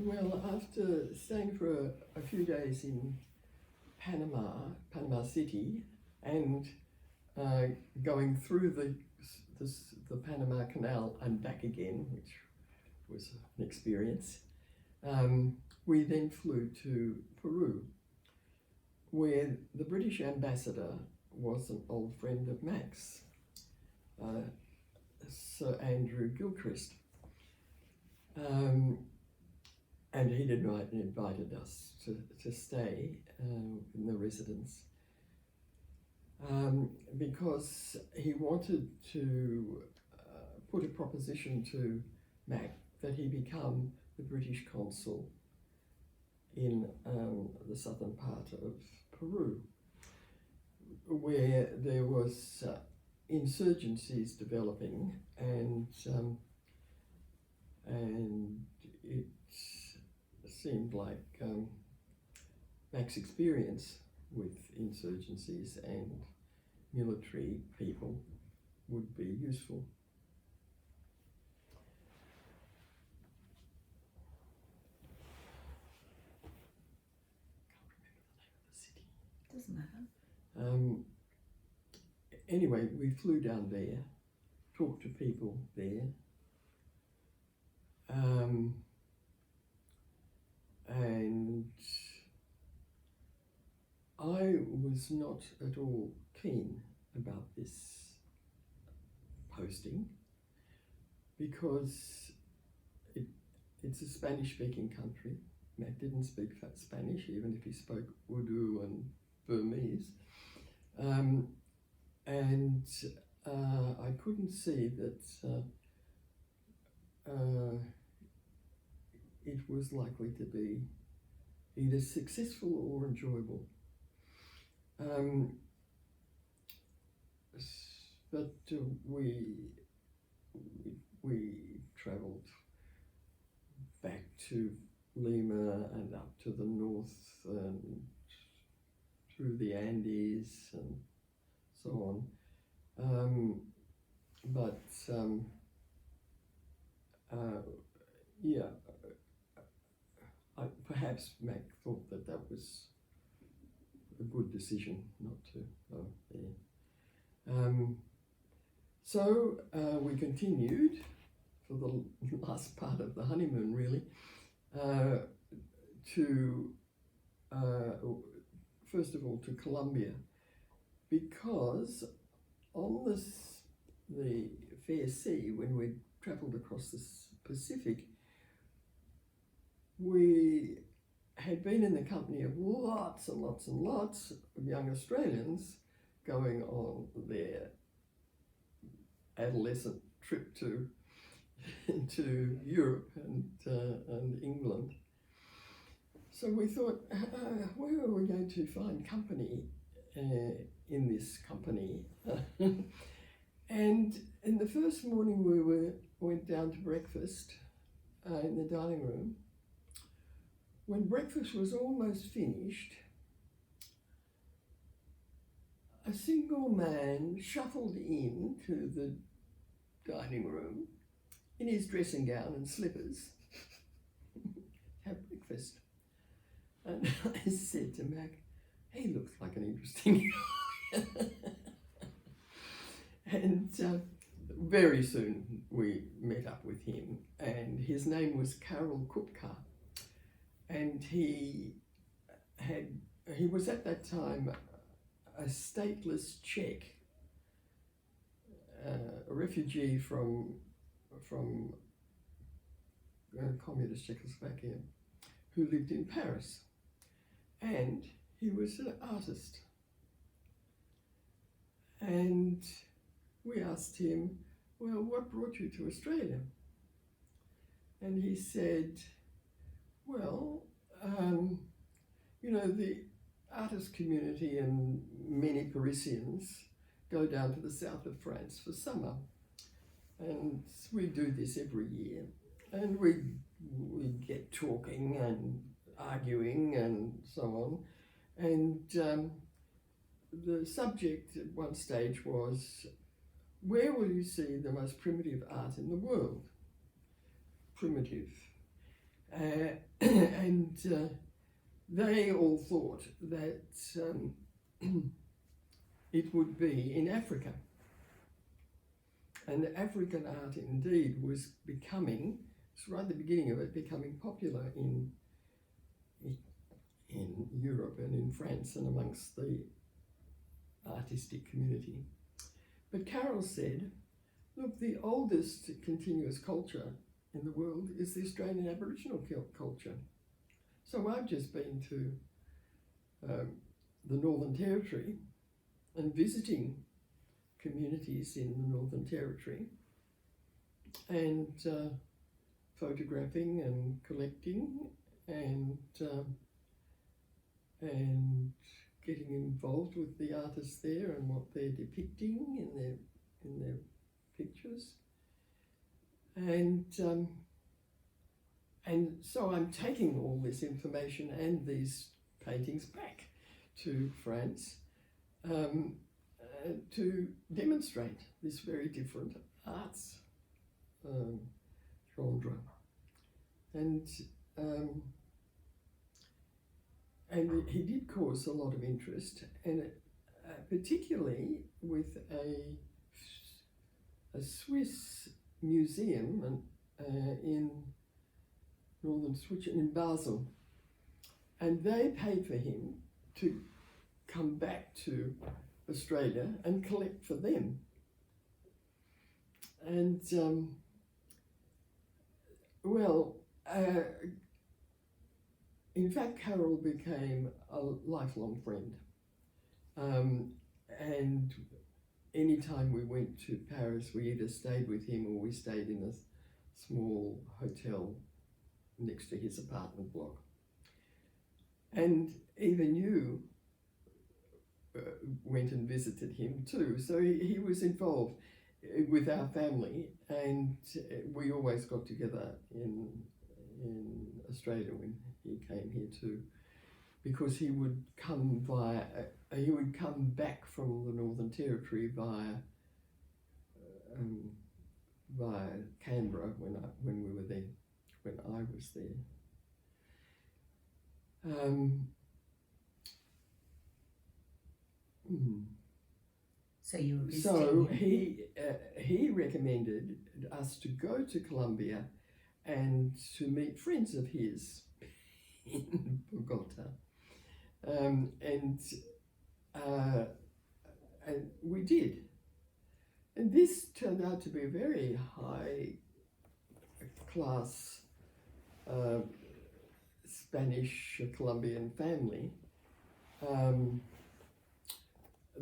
Well, after staying for a few days in Panama City, and going through the Panama Canal and back again, which was an experience, we then flew to Peru, where the British ambassador was an old friend of Max, Sir Andrew Gilchrist. And he'd invited us to stay in the residence because he wanted to put a proposition to Mac that he become the British consul in the southern part of Peru, where there was insurgencies developing, and it seemed like Mac's experience with insurgencies and military people would be useful. Doesn't matter. Anyway, we flew down there, talked to people there, and I was not at all keen about this posting because it's a Spanish-speaking country. Mac didn't speak Spanish, even if he spoke Urdu and Burmese. I couldn't see that it was likely to be either successful or enjoyable. But we travelled back to Lima and up to the north and through the Andes and so on. Perhaps Mac thought that was a good decision not to go there. So we continued for the last part of the honeymoon, really, to first of all to Colombia, because on the fair sea, when we travelled across the Pacific, we had been in the company of lots and lots and lots of young Australians going on their adolescent trip to Europe and England. So we thought, where are we going to find company in this company? And in the first morning we went down to breakfast in the dining room. When breakfast was almost finished, a single man shuffled into the dining room in his dressing gown and slippers to have breakfast. And I said to Mac, he looks like an interesting guy. And very soon we met up with him, and his name was Coupkah. And he was at that time a stateless Czech, a refugee from communist Czechoslovakia, who lived in Paris, and he was an artist. And we asked him, well, what brought you to Australia? And he said, well, the artist community and many Parisians go down to the south of France for summer, and we do this every year, and we get talking and arguing and so on, and the subject at one stage was, where will you see the most primitive art in the world? Primitive. and they all thought that it would be in Africa. And African art indeed was becoming, it's right at the beginning of it, becoming popular in Europe and in France and amongst the artistic community. But Carol said, look, the oldest continuous culture in the world is the Australian Aboriginal culture. So I've just been to the Northern Territory and visiting communities in the Northern Territory and photographing and collecting and getting involved with the artists there and what they're depicting in their pictures. And so I'm taking all this information and these paintings back to France to demonstrate this very different arts genre. And he did cause a lot of interest, and particularly with a Swiss museum in northern Switzerland, in Basel, and they paid for him to come back to Australia and collect for them. And in fact, Carol became a lifelong friend. And anytime we went to Paris, we either stayed with him or we stayed in a small hotel next to his apartment block. And even you went and visited him too. So he was involved with our family, and we always got together in Australia when he came here too, because he would come back from the Northern Territory via Canberra when we were there, when I was there. So you were visiting So him. he recommended us to go to Colombia and to meet friends of his in Bogota, and we did. And this turned out to be a very high class Spanish Colombian family.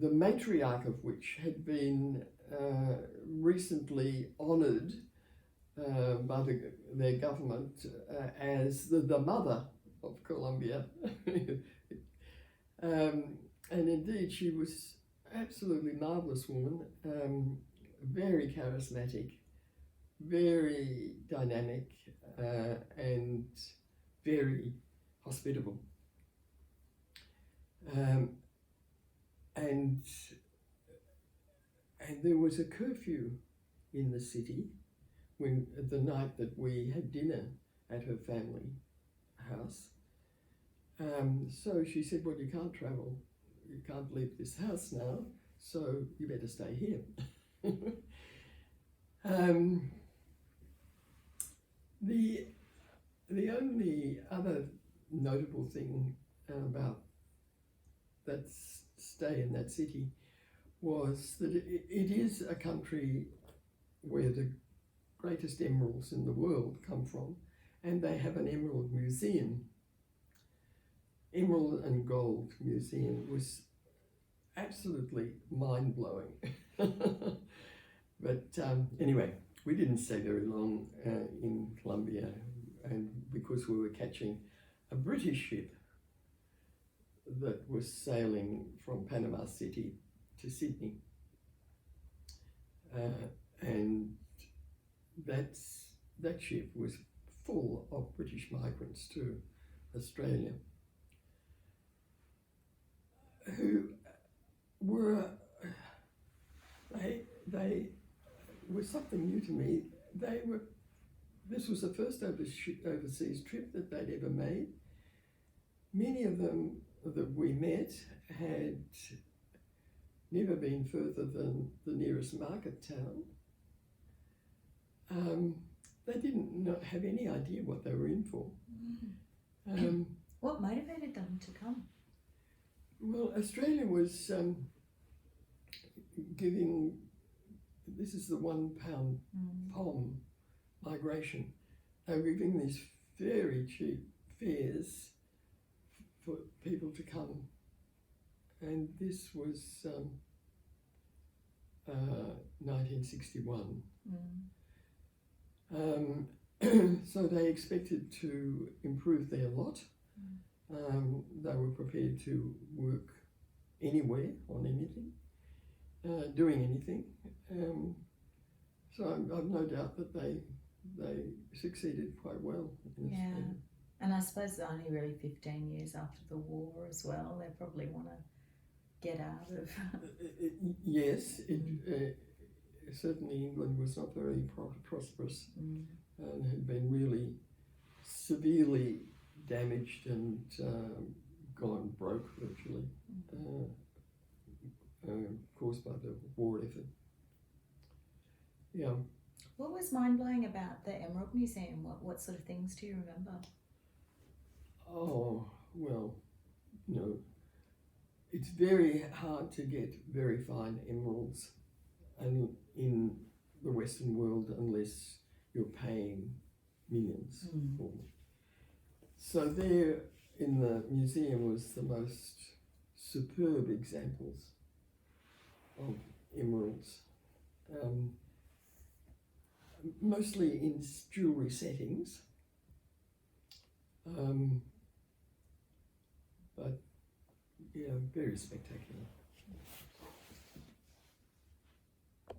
The matriarch of which had been recently honoured by their government as the mother of Colombia. And indeed, she was absolutely marvellous woman, very charismatic, very dynamic, and very hospitable. And there was a curfew in the city when the night that we had dinner at her family house. So she said, well, you can't travel, you can't leave this house now, so you better stay here. The only other notable thing about that stay in that city was that it is a country where the greatest emeralds in the world come from, and they have an emerald museum. Emerald and Gold Museum was absolutely mind-blowing. But anyway, we didn't stay very long in Colombia, and because we were catching a British ship that was sailing from Panama City to Sydney. And that ship was full of British migrants to Australia, who were, they were something new to me. They were this was the first overseas trip that they'd ever made. Many of them that we met had never been further than the nearest market town. They didn't have any idea what they were in for. What motivated them to come? Well, Australia was giving, this is the £1 POM migration, they were giving these very cheap fares for people to come, and this was 1961. So they expected to improve their lot. They were prepared to work anywhere on anything, doing anything. So I've no doubt that they succeeded quite well in Australia. And I suppose it's only really 15 years after the war as well. They probably want to get out of. Yes, certainly England was not very prosperous and had been really severely damaged and gone broke virtually, caused by the war effort. Yeah. What was mind-blowing about the Emerald Museum? What sort of things do you remember? Oh, well, you know, it's very hard to get very fine emeralds in the Western world unless you're paying millions for them. So there in the museum was the most superb examples of emeralds, mostly in jewellery settings, but yeah, very spectacular.